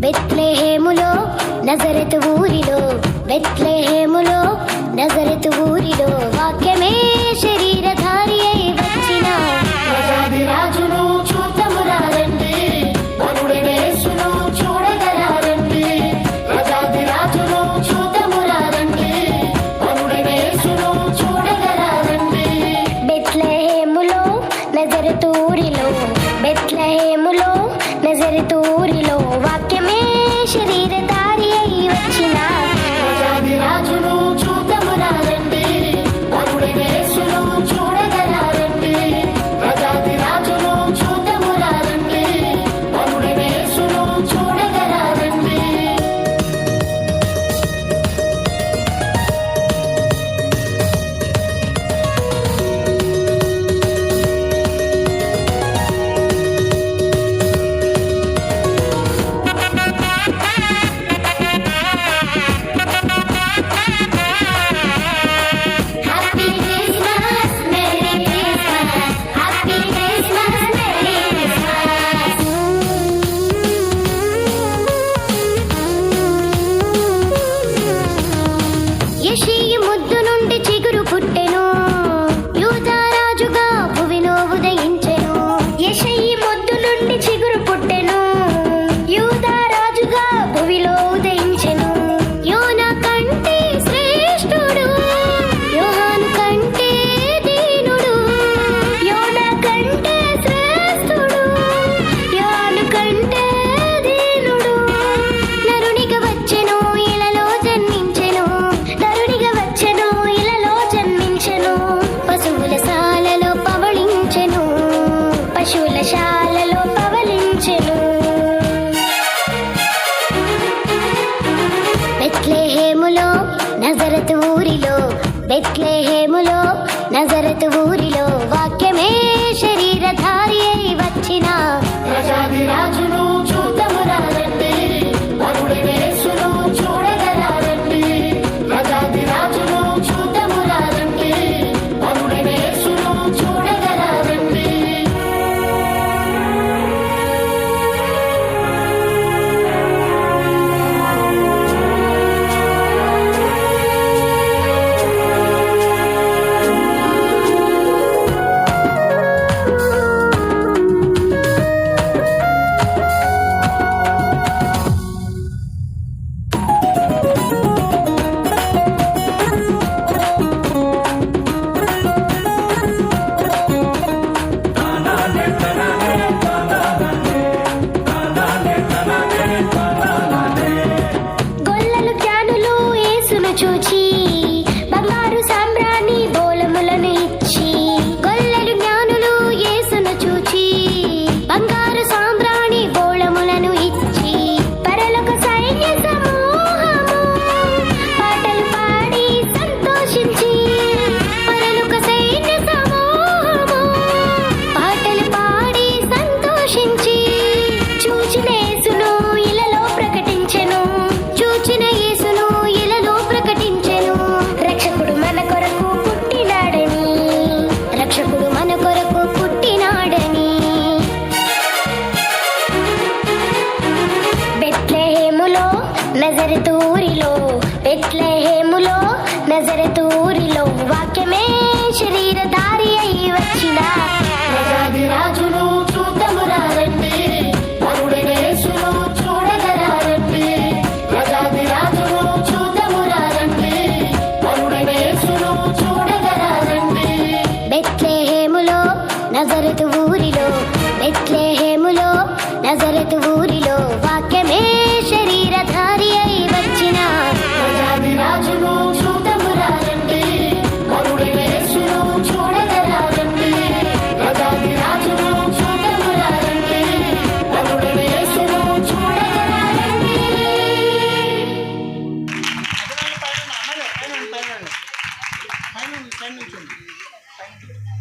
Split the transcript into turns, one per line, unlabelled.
బెత్లెహేములో నజరెతు ఊరిలో, బెత్లెహేములో నజరెతు ఊరిలో వాక్యమే శరీరధారి అయి వచ్చిన ప్రజాది రాజును చూద్దామురారండి, వరుడైన యేసును చూడగలారండి. ప్రజాది రాజును చూద్దామురారండి, వరుడైన యేసును చూడగలారండి. బెత్లెహేములో నజరెతు ఊరిలో, బెత్లెహేములో నజరెతు ఊరిలో వాక్యమే శరీరధారి అయి వచ్చిన ప్రజాది రాజును చూద్దామురారండి, వరుడైన యేసును చూడగలారండి. ప్రజాది రాజును చూద్దామురారండి, వరుడైన యేసును చూడగలారండి. Happy Christmas, Merry Christmas, Happy Christmas, Merry Christmas. యెషయి ముద్దు నుండి చిగురు పుట్టెను, యూదా రాజుగా భువిలో ఉదయించెను. యెషయి ముద్దు నుండి చిగురు పుట్టెను, యూదా రాజుగా భువిలో ఉదయించెను. యోనా కంటే శ్రేష్ఠుడు, యోహాను కంటే దీనుడు. యోనా కంటే శ్రేష్ఠుడు, యోహాను కంటే దీనుడు. నరునిగా వచ్చెను, ఇలలో జన్మించెను, నరునిగా వచ్చెను, ఇలలో జన్మించెను. పశువుల శాలలో పవళించెను, పశువుల శాలలో పవళించెను. బెత్లెహేములో నజరెతు ఊరిలో, బెత్లెహేములో నజరెతు ఊరిలో వాక్యమే శరీరధారి అయి వచ్చిన ప్రజాది రాజును చూద్దామురారండి, వరుడైన యేసును చూడగలారండి. ప్రజాది రాజును చూద్దామురారండి, వరుడైన యేసును చూడగలారండి.
కూర్చోండి.